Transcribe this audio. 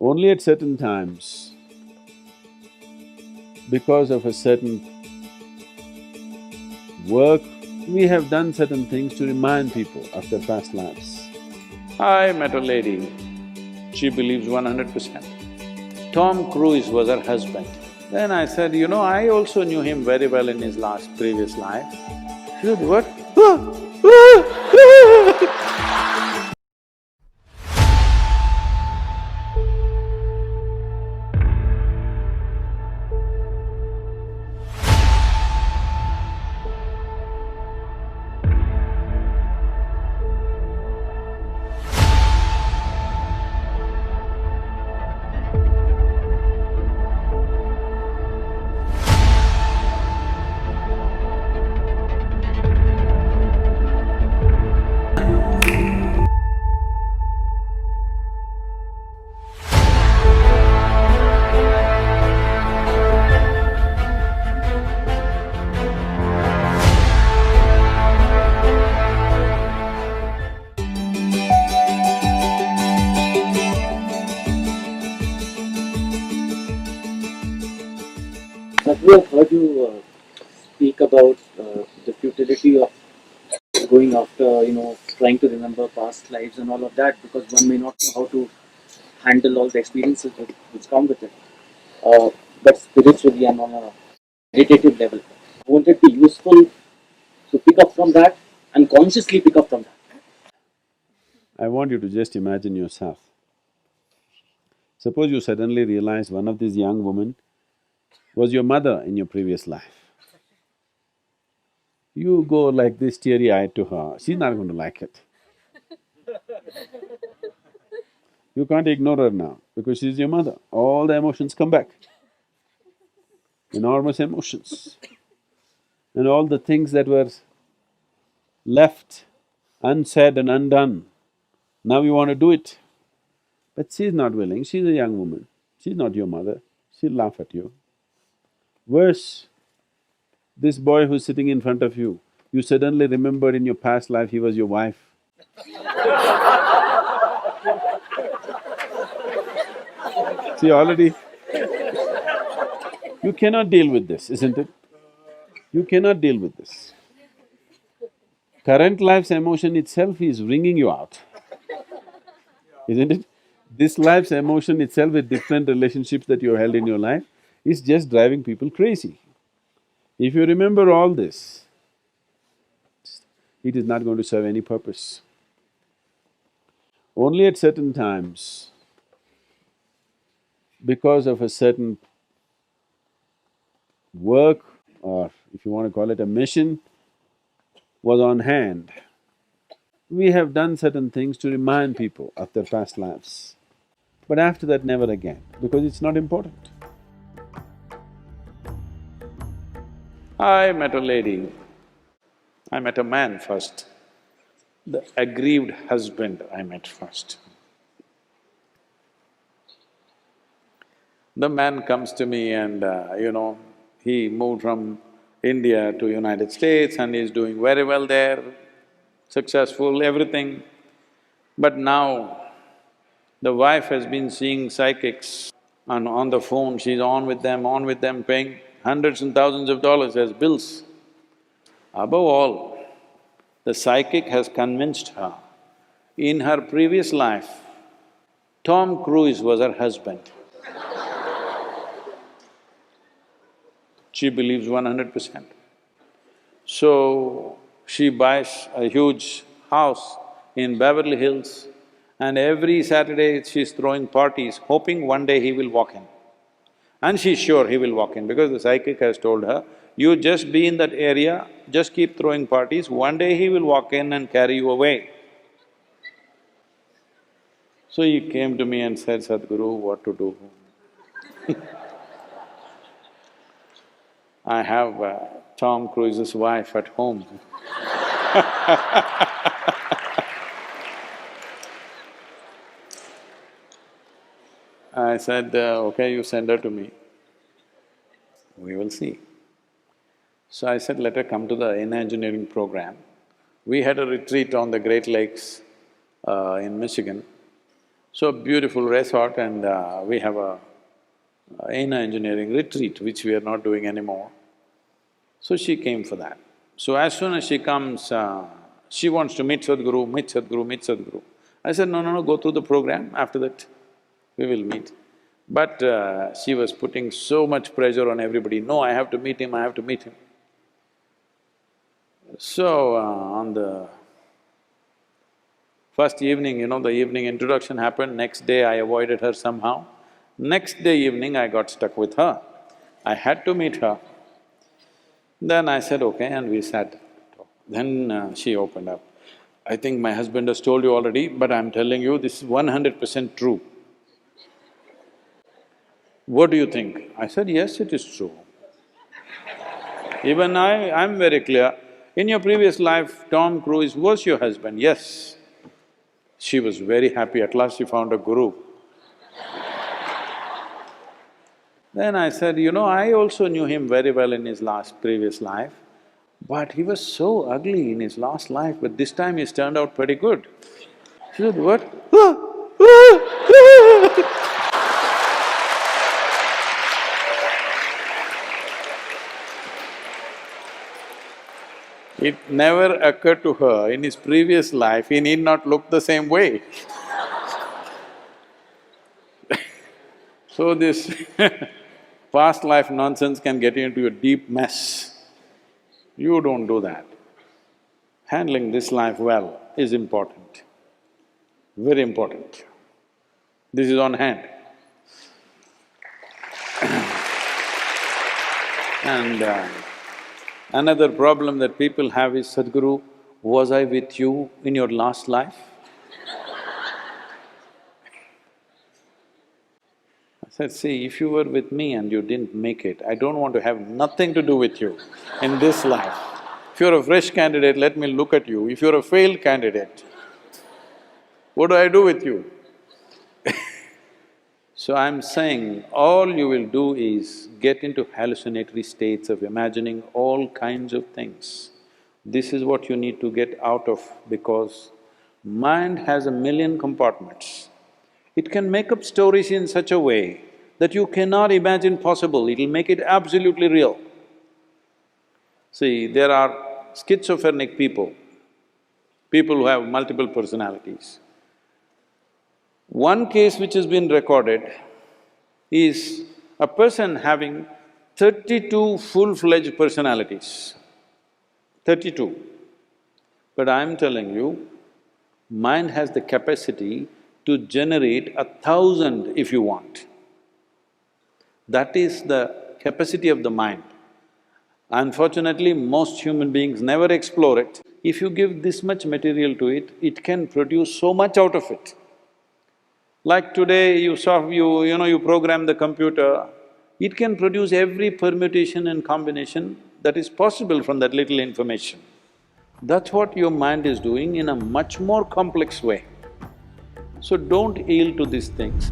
Only at certain times, because of a certain work, we have done certain things to remind people of their past lives. I met a lady, she believes 100%. Tom Cruise was her husband. Then I said, I also knew him very well in his previous life. She said, what? Sadhguru, I've heard you speak about the futility of going after, trying to remember past lives and all of that because one may not know how to handle all the experiences which come with it. But spiritually and on a meditative level, won't it be useful to pick up from that and consciously pick up from that? I want you to just imagine yourself. Suppose you suddenly realize one of these young women was your mother in your previous life. You go like this teary-eyed to her, she's not going to like it. You can't ignore her now because she's your mother. All the emotions come back, enormous emotions. And all the things that were left unsaid and undone, now you want to do it. But she's not willing, she's a young woman, she's not your mother, she'll laugh at you. Worse, this boy who's sitting in front of you, you suddenly remembered in your past life he was your wife. See, already you cannot deal with this, isn't it? You cannot deal with this. Current life's emotion itself is wringing you out, isn't it? This life's emotion itself with different relationships that you held in your life is just driving people crazy. If you remember all this, it is not going to serve any purpose. Only at certain times, because of a certain work, or if you want to call it a mission, was on hand, we have done certain things to remind people of their past lives. But after that, never again, because it's not important. I met a lady, I met a man first. The aggrieved husband I met first. The man comes to me and, he moved from India to United States and he's doing very well there, successful, everything. But now, the wife has been seeing psychics and on the phone, she's on with them, paying hundreds and thousands of dollars as bills. Above all, the psychic has convinced her, in her previous life, Tom Cruise was her husband. She believes 100%. So, she buys a huge house in Beverly Hills and every Saturday she's throwing parties, hoping one day he will walk in. And she's sure he will walk in because the psychic has told her, you just be in that area, just keep throwing parties, one day he will walk in and carry you away. So he came to me and said, Sadhguru, what to do? I have Tom Cruise's wife at home. I said, okay, you send her to me, we will see. So I said, let her come to the engineering program. We had a retreat on the Great Lakes in Michigan. So beautiful resort and we have a inner engineering retreat which we are not doing anymore. So she came for that. So as soon as she comes, she wants to meet Sadhguru, meet Sadhguru, meet Sadhguru. I said, no, go through the program, after that we will meet. But she was putting so much pressure on everybody, no, I have to meet him, I have to meet him. So, on the first evening, the evening introduction happened, next day I avoided her somehow. Next day evening I got stuck with her. I had to meet her. Then I said, okay, and we sat. Then she opened up. I think my husband has told you already, but I'm telling you, this is 100% true. What do you think? I said, yes, it is true. Even I'm very clear. In your previous life, Tom Cruise was your husband, yes. She was very happy, at last she found a guru. Then I said, I also knew him very well in his previous life, but he was so ugly in his last life, but this time he's turned out pretty good. She said, what? It never occurred to her, in his previous life, he need not look the same way. So this past life nonsense can get you into a deep mess. You don't do that. Handling this life well is important, very important. This is on hand. And another problem that people have is, Sadhguru, was I with you in your last life? I said, see, if you were with me and you didn't make it, I don't want to have nothing to do with you in this life. If you're a fresh candidate, let me look at you. If you're a failed candidate, what do I do with you? So I'm saying, all you will do is get into hallucinatory states of imagining all kinds of things. This is what you need to get out of, because mind has 1,000,000 compartments. It can make up stories in such a way that you cannot imagine possible, it'll make it absolutely real. See, there are schizophrenic people who have multiple personalities. One case which has been recorded is a person having 32 full-fledged personalities, 32. But I'm telling you, mind has the capacity to generate 1,000 if you want. That is the capacity of the mind. Unfortunately, most human beings never explore it. If you give this much material to it, it can produce so much out of it. Like today, you program the computer, it can produce every permutation and combination that is possible from that little information. That's what your mind is doing in a much more complex way. So don't yield to these things.